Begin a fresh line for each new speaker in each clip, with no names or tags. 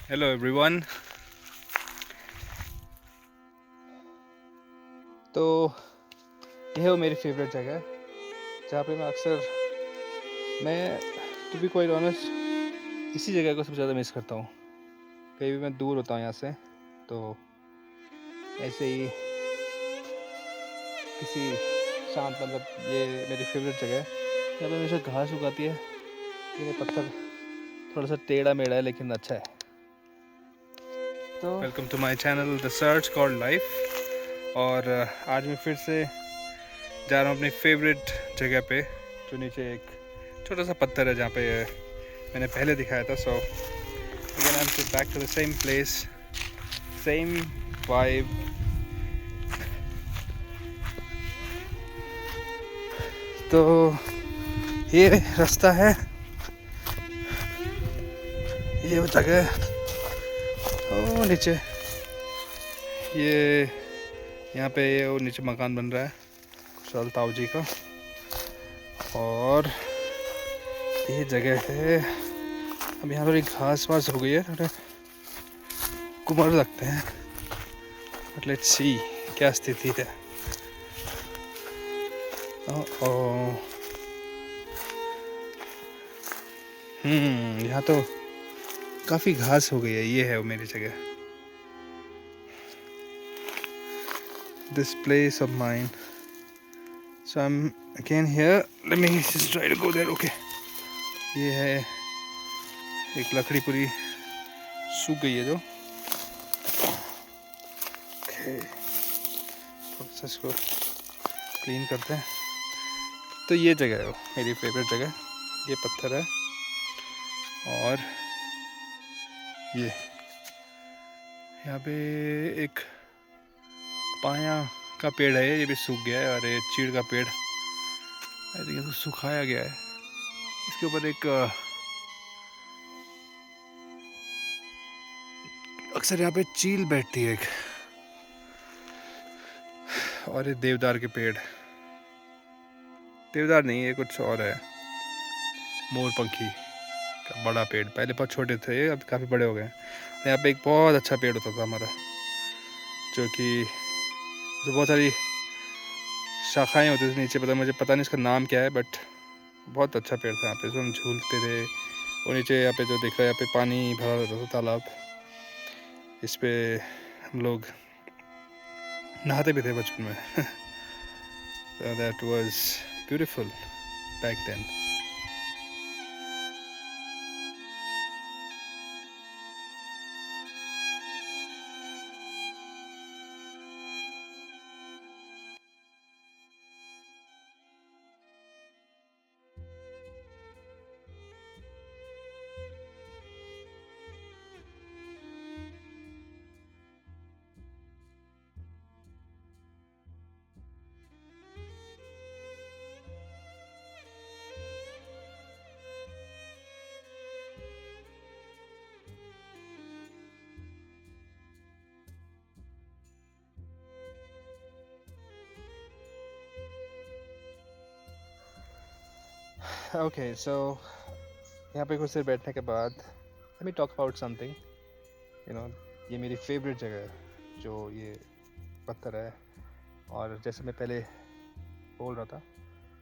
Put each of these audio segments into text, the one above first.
Hello everyone. तो यह वो मेरी फेवरेट जगह है जहाँ पे मैं टू बी क्वाइट ऑनेस्ट इसी जगह को सबसे ज़्यादा मिस करता हूँ। कहीं भी मैं दूर होता हूँ यहाँ से तो ऐसे ही किसी शांत ये मेरी फेवरेट जगह है। यहाँ पे हमेशा घास उगाती है लेकिन ये पत्थर थोड़ा सा टेढ़ा मेढ़ा है लेकिन अच्छा है। तो welcome to my channel the search called life. और आज मैं फिर से जा रहा हूँ अपनी फेवरेट जगह पे जो नीचे एक छोटा सा पत्थर है जहाँ पे मैंने पहले दिखाया था। So again I am back to the same place, same vibe. तो ये रास्ता है, ये वो जगह ओ नीचे, ये यहाँ पे ये वो नीचे मकान बन रहा है खुशहाल ताऊ जी का। और ये जगह है, अब यहाँ पर घास वास हो गई है, थोड़े कुमार लगते हैं, बट लेट्स सी क्या स्थिति है। यहाँ तो काफ़ी घास हो गई है। ये है वो मेरी जगह, this place of mine. So I am again here, let me just try to go there. Okay, ये है एक लकड़ी पूरी सूख गई है जो थोड़ा इसको क्लीन करते हैं। तो ये जगह है वो मेरी फेवरेट जगह, ये पत्थर है और ये यहाँ पे एक पाया का पेड़ है, ये भी सूख गया है। और ये चीड़ का पेड़ आई थिंक इसको सुखाया गया है। इसके ऊपर एक अक्सर यहाँ पे चील बैठती है एक। और ये देवदार के पेड़, देवदार नहीं ये कुछ और है, मोरपंखी का बड़ा पेड़। पहले बहुत छोटे थे, अब काफ़ी बड़े हो गए। यहाँ पे एक बहुत अच्छा पेड़ होता था हमारा, जो कि जो बहुत सारी शाखाएं होती थी नीचे, मुझे पता नहीं इसका नाम क्या है, बट बहुत अच्छा पेड़ था। यहाँ पे जो हम झूलते थे, और नीचे यहाँ पे जो दिख रहा है यहाँ पे पानी भरा रहता था, तालाब। इस पे हम लोग नहाते भी थे बचपन में। That was beautiful back then. Okay, so यहाँ पे कुछ देर बैठने के बाद let me talk about something. You know, ये मेरी फेवरेट जगह है जो ये पत्थर है। और जैसे मैं पहले बोल रहा था,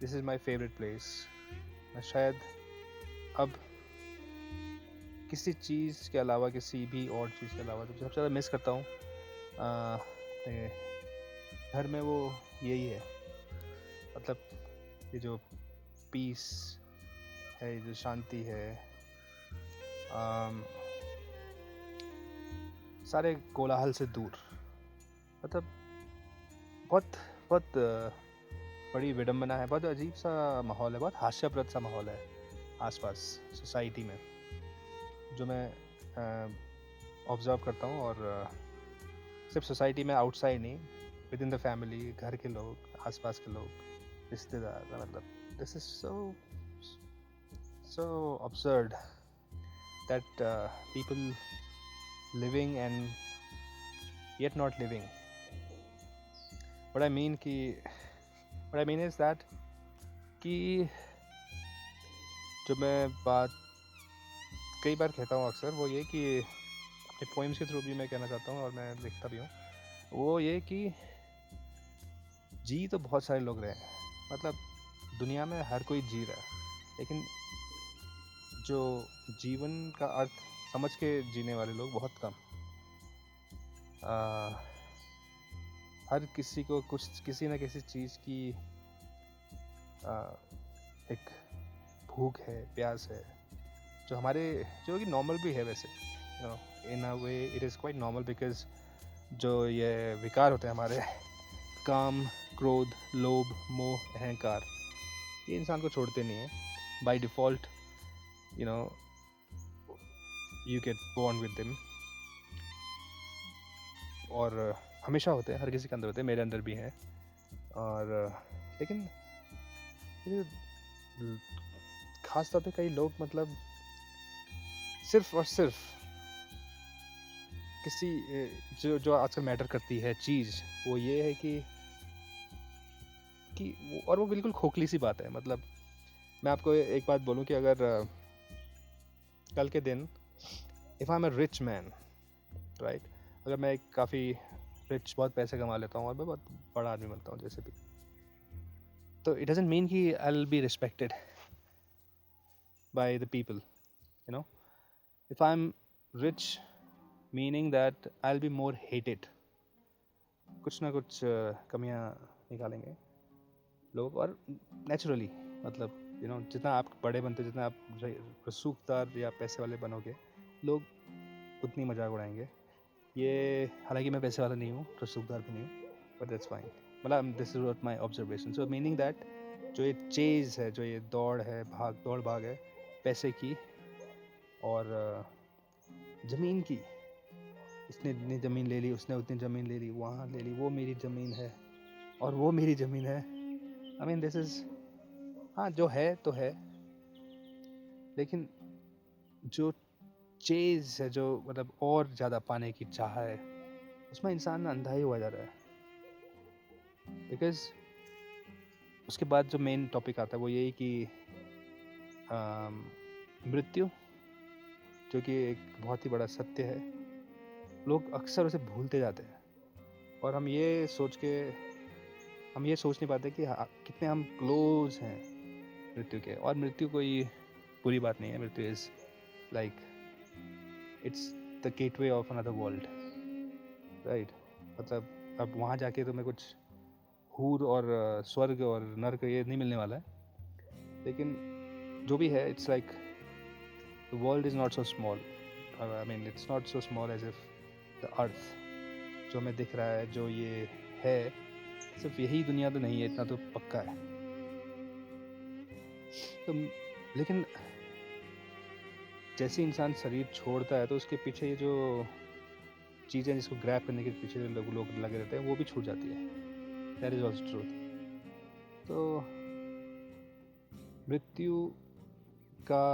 this is my favourite place. मैं शायद अब किसी चीज़ के अलावा, किसी भी और चीज़ के अलावा जो सबसे ज़्यादा मिस करता हूँ अपने घर में, वो यही है। मतलब ये जो पीस है, ये जो शांति है, सारे कोलाहल से दूर। मतलब बहुत बहुत बड़ी विडंबना है, बहुत अजीब सा माहौल है, बहुत हास्यप्रद सा माहौल है आसपास सोसाइटी में, जो मैं ऑब्ज़र्व करता हूँ। और सिर्फ सोसाइटी में, आउटसाइड नहीं, विद इन द फैमिली, घर के लोग, आसपास के लोग, रिश्तेदार। मतलब this is so absurd that people living and yet not living. What I mean is that कि जो मैं बात कई बार कहता हूँ अक्सर, वो ये कि ये पोइम्स के थ्रू भी मैं कहना चाहता हूँ और मैं लिखता भी हूँ, वो ये कि जी तो बहुत सारे लोग रहे हैं, मतलब दुनिया में हर कोई जी रहा है, लेकिन जो जीवन का अर्थ समझ के जीने वाले लोग बहुत कम। आ, हर किसी को कुछ किसी न किसी चीज़ की आ, एक भूख है, प्यास है, जो हमारे जो कि नॉर्मल भी है वैसे, in a way it is quite normal, because जो ये विकार होते हैं हमारे, काम, क्रोध, लोभ, मोह, अहंकार, ये इंसान को छोड़ते नहीं है by default. You know you get born with them, और हमेशा होते हैं, हर किसी के अंदर होते हैं, मेरे अंदर भी हैं। और लेकिन ये खास तौर पे कई लोग मतलब सिर्फ और सिर्फ किसी जो जो आजकल मैटर करती है चीज़, वो ये है कि और वो बिल्कुल खोखली सी बात है। मतलब मैं आपको एक बात बोलूं कि अगर कल के दिन if I am a rich man, right, अगर मैं एक काफ़ी रिच, बहुत पैसे कमा लेता हूँ और मैं बहुत बड़ा आदमी बनता हूँ जैसे भी, तो इट डजंट मीन कि I will be respected by the people, you know. If I am rich, meaning that I will be more hated, कुछ ना कुछ कमियाँ निकालेंगे लोग, और नेचुरली, मतलब जितना आप बड़े बनते, जितना आप रसूखदार या पैसे वाले बनोगे, लोग उतनी मजाक उड़ाएंगे। ये हालांकि मैं पैसे वाला नहीं हूँ, रसूखदार भी नहीं हूँ, बट दैट्स फाइन। मतलब this is what my observation. So meaning that जो ये चेज है, जो ये दौड़ है, दौड़ भाग है पैसे की और ज़मीन की, इसने इतनी ज़मीन ले ली, उसने उतनी ज़मीन ले ली, वहाँ ले ली, वो मेरी ज़मीन है और वो मेरी ज़मीन है। आई मीन दिस इज़, हाँ जो है तो है, लेकिन जो चेज है, जो मतलब और ज़्यादा पाने की चाह है, उसमें इंसान अंधा ही हुआ जा रहा है। बिकॉज उसके बाद जो मेन टॉपिक आता है वो यही कि मृत्यु, जो कि एक बहुत ही बड़ा सत्य है, लोग अक्सर उसे भूलते जाते हैं। और हम ये सोच नहीं पाते कि कितने हम क्लोज हैं मृत्यु के। और मृत्यु कोई बुरी बात नहीं है, मृत्यु is like it's the gateway of another world, right. मतलब अब वहाँ जाके तुम्हें कुछ हूर और स्वर्ग और नर्क ये नहीं मिलने वाला है, लेकिन जो भी है, it's like the world is not so small. I mean it's not so small as if the earth जो हमें दिख रहा है, जो ये है, सिर्फ यही दुनिया तो नहीं है, इतना तो पक्का है। तो लेकिन जैसे इंसान शरीर छोड़ता है तो उसके पीछे ये जो चीज़ें जिसको ग्रैब करने के पीछे जो लोग लगे रहते हैं, वो भी छूट जाती है। That is also truth. तो मृत्यु का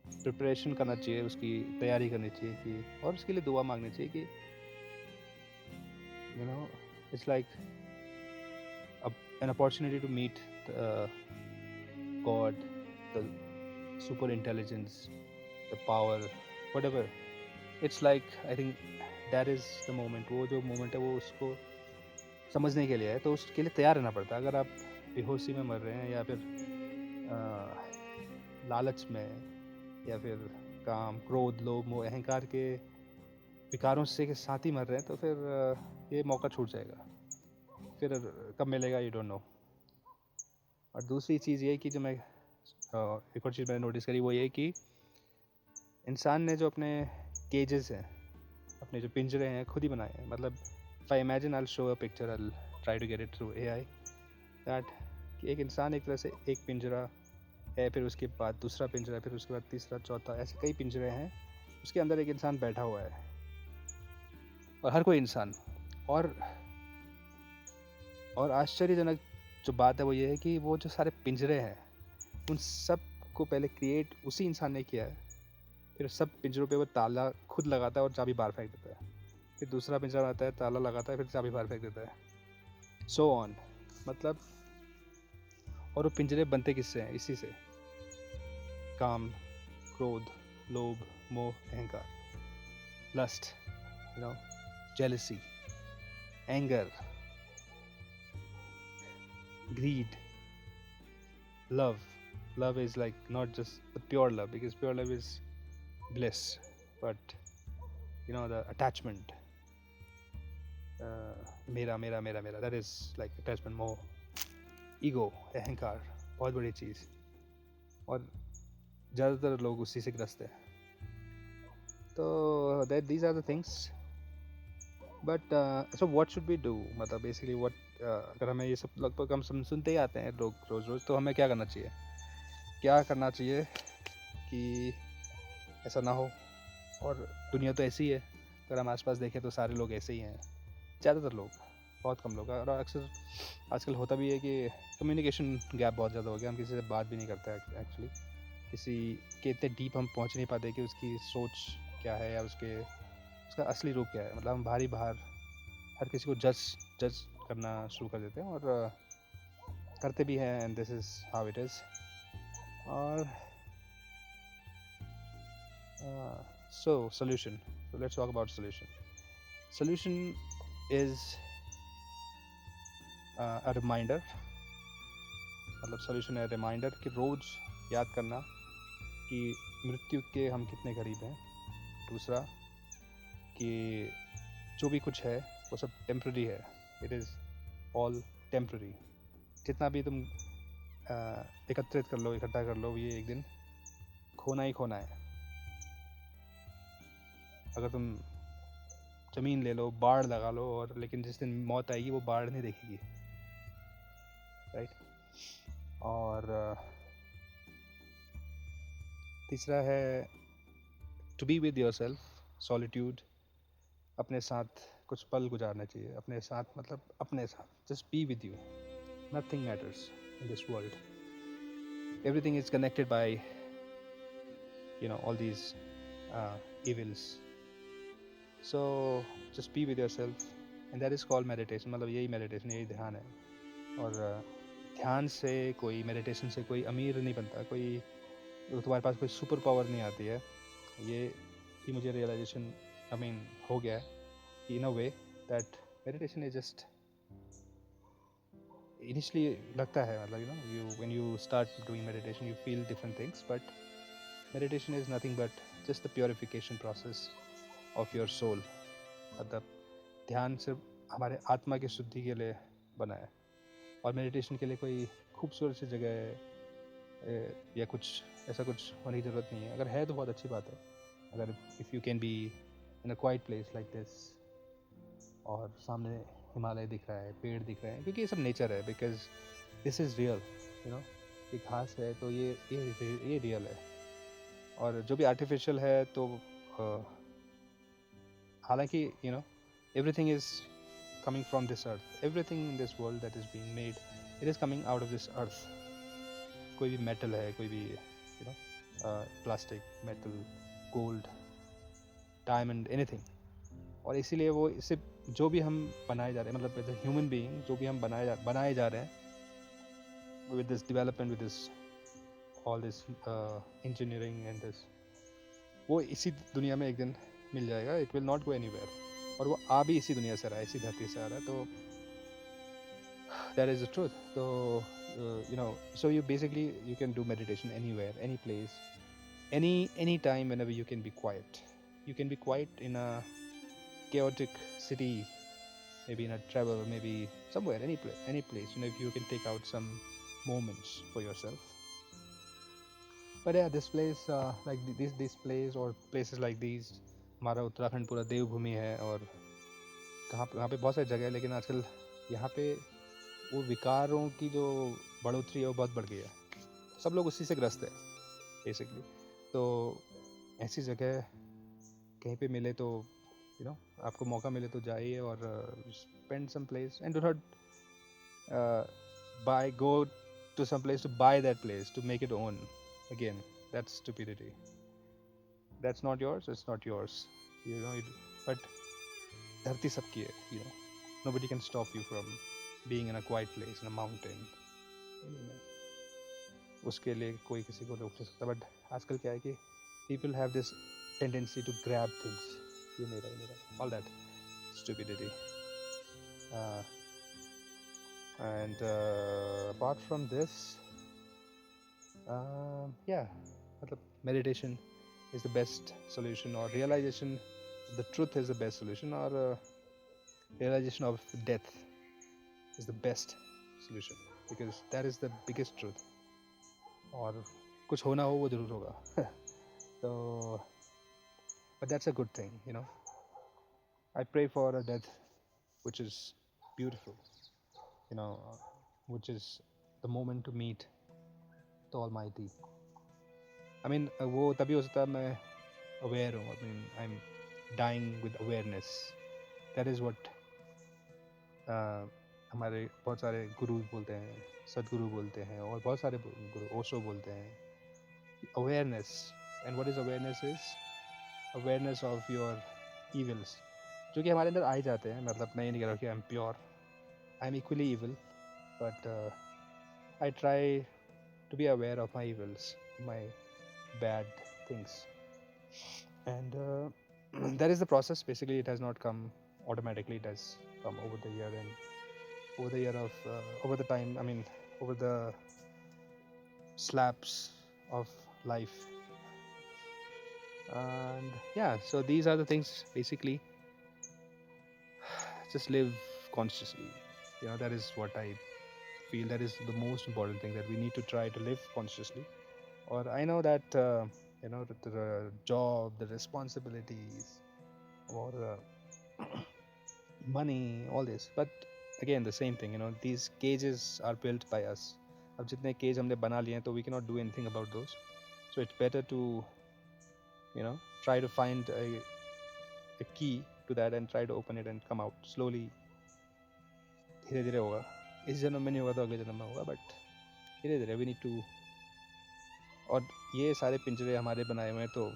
प्रिपरेशन करना चाहिए, उसकी तैयारी करनी चाहिए कि, और उसके लिए दुआ मांगनी चाहिए कि it's like an opportunity to meet God, the super intelligence, the power, whatever. It's like I think that is the moment. वो जो मोमेंट है वो उसको समझने के लिए है, तो उसके लिए तैयार रहना पड़ता है। अगर आप बेहोशी में मर रहे हैं, या फिर लालच में, या फिर काम, क्रोध, लोभ, मोह, अहंकार के विकारों से के साथ ही मर रहे हैं, तो फिर ये मौका छूट जाएगा। फिर कब मिलेगा, यू डोंट नो। और दूसरी चीज़ ये कि जो मैं एक और चीज़ मैंने नोटिस करी, वो ये कि इंसान ने जो अपने केजेस हैं, अपने जो पिंजरे हैं, खुद ही बनाए हैं। मतलब if I imagine, I will show a picture, I will try to get it through AI, that कि एक इंसान एक तरह से एक पिंजरा है, फिर उसके बाद दूसरा पिंजरा है, फिर उसके बाद तीसरा, चौथा, ऐसे कई पिंजरे हैं। उसके अंदर एक इंसान बैठा हुआ है, और हर कोई इंसान। और आश्चर्यजनक जो बात है वो ये है कि वो जो सारे पिंजरे हैं, उन सब को पहले क्रिएट उसी इंसान ने किया है। फिर सब पिंजरों पे वो ताला खुद लगाता है और चाबी बाहर फेंक देता है। फिर दूसरा पिंजरा आता है, ताला लगाता है, फिर चाबी बाहर फेंक देता है, सो ऑन। मतलब और वो पिंजरे बनते किससे हैं? इसी से, काम, क्रोध, लोभ, मोह, अहंकार। lust, you know, jealousy, anger, greed, love. Love is like not just the pure love, because pure love is bliss, but the attachment, मेरा, that is like attachment, more ego, अहंकार, बहुत बड़ी चीज़, और ज़्यादातर लोग उसी से ग्रस्त हैं. तो these are the things. But so what should we do? मतलब basically what अगर हमें ये सब लगभग हम सुनते ही आते हैं लोग रोज़, तो हमें क्या करना चाहिए कि ऐसा ना हो. और दुनिया तो ऐसी है, अगर हम आसपास देखें तो सारे लोग ऐसे ही हैं, ज़्यादातर लोग, बहुत कम लोग. और अक्सर आजकल होता भी है कि कम्युनिकेशन गैप बहुत ज़्यादा हो गया, हम किसी से बात भी नहीं करते एक्चुअली, किसी के इतने डीप हम पहुंच नहीं पाते कि उसकी सोच क्या है या उसका असली रूप क्या है. मतलब हम बाहर हर किसी को जज करना शुरू कर देते हैं, और करते भी हैं, and this is how it is. और so solution, so let's talk about solution is a reminder. मतलब solution है reminder कि रोज़ याद करना कि मृत्यु के हम कितने करीब हैं. दूसरा कि जो भी कुछ है वो सब टेम्प्रेरी है. It is all temporary. जितना भी तुम एकत्रित कर लो, इकट्ठा कर लो, ये एक दिन खोना ही खोना है. अगर तुम ज़मीन ले लो, बाढ़ लगा लो, और लेकिन जिस दिन मौत आएगी वो बाढ़ नहीं देखेगी, राइट. और तीसरा है to be with yourself, solitude. अपने साथ कुछ पल गुजारना चाहिए, अपने साथ, मतलब अपने साथ, just be with you. Nothing matters in this world. Everything is connected by all these evils. So just be with yourself, and that is called meditation. मतलब यही meditation, यही ध्यान है. और ध्यान से कोई, मेडिटेशन से कोई अमीर नहीं बनता, कोई तुम्हारे पास कोई सुपर पावर नहीं आती है. ये मुझे रियलाइजेशन हो गया है कि in a way that meditation is just, initially लगता है, मतलब you when you start doing meditation you feel different things, but meditation is nothing but just the purification process of your soul. मतलब ध्यान सिर्फ हमारे आत्मा की शुद्धि के लिए बना है, और मेडिटेशन के लिए कोई खूबसूरत सी जगह या कुछ ऐसा कुछ होने की ज़रूरत नहीं है. अगर है तो बहुत अच्छी बात है. अगर if you can be in a quite place like this, और सामने हिमालय दिख रहा है, पेड़ दिख रहे हैं, क्योंकि ये सब नेचर है, बिकॉज दिस इज़ रियल. ये घास है तो ये रियल है. और जो भी आर्टिफिशियल है तो हालांकि everything is coming from this earth. Everything in this world that is being made, it is coming out of this earth. कोई भी metal है, कोई भी plastic, metal, gold, diamond, anything. और इसीलिए वो इससे जो भी हम बनाए जा रहे हैं, मतलब एज अ ह्यूमन बीइंग जो भी हम बनाए जा रहे हैं, with this development, with this all this engineering and this, वो इसी दुनिया में एक दिन मिल जाएगा. It will not go anywhere. और वो आ भी इसी दुनिया से रहा है, इसी धरती से आ रहा है. तो that is the truth. So so you basically you can do meditation anywhere, any place, any time, whenever you can be quiet. You can be quiet in a chaotic city, maybe in a travel, maybe somewhere, any place. If you can take out some moments for yourself. But yeah, this place, like this place or places like these, हमारा उत्तराखंड पूरा देवभूमि है, और यहाँ पे बहुत सारी जगह है, लेकिन आजकल यहाँ पे वो विकारों की जो बढ़ोतरी है वो बहुत बढ़ गई है. सब लोग उसी से ग्रस्त है बेसिकली. तो ऐसी जगह कहीं पे मिले तो आपको मौका मिले तो जाइए, और spend some place, and do not go to some place to buy that place, to make it own. Again, that's stupidity. That's not yours, it's not yours. But धरती सबकी है. Nobody can stop you from being in a quiet place, in a mountain. उसके लिए कोई किसी को रोक नहीं सकता. बट आजकल क्या है कि people have this tendency to grab things. all that stupidity. Uh, and apart from this, yeah, meditation is the best solution, or realization, the truth is the best solution, or realization of death is the best solution, because that is the biggest truth. और कुछ होना हो वो जरूर होगा. So, but that's a good thing, you know. I pray for a death which is beautiful, you know, which is the moment to meet the Almighty. I mean, वो तभी हो सकता है मैं aware हूँ. I mean, I'm dying with awareness. That is what हमारे बहुत सारे गुरु बोलते हैं, सदगुरु बोलते हैं, और बहुत सारे गुरु ओशो बोलते हैं. Awareness. And what is awareness is awareness of your evils, जो कि हमारे अंदर आ ही जाते हैं. मतलब मैं ये नहीं कह रहा कि I'm pure. I'm equally evil, but I try to be aware of my evils, my bad things, and that is the process. Basically, it has not come automatically. It has come over the year, and over the time. I mean, over the slaps of life. And yeah, so these are the things. Basically, just live consciously. You know, that is what I feel. That is the most important thing, that we need to try to live consciously. Or I know that you know, the job, the responsibilities, or money, all this. But again, the same thing. You know, these cages are built by us. अब जितने cage हमने बना लिए हैं, तो we cannot do anything about those. So it's better to, you know, try to find a key to that and try to open it and come out slowly. धीरे धीरे होगा. इस जन्म में नहीं होगा तो अगले जन्म में होगा, बट धीरे धीरे we need to. और ये सारे पिंजरे हमारे बनाए हुए हैं, तो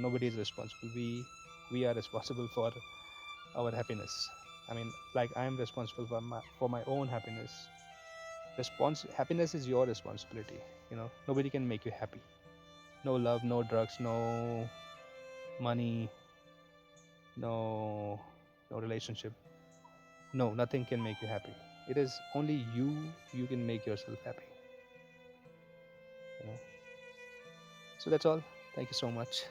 nobody is responsible. We are responsible for our happiness. I mean, like, I am responsible for my own happiness. Happiness is your responsibility. You know, nobody can make you happy. No love, no drugs, no money, no relationship. No, nothing can make you happy. It is only you can make yourself happy. You know. So that's all. Thank you so much.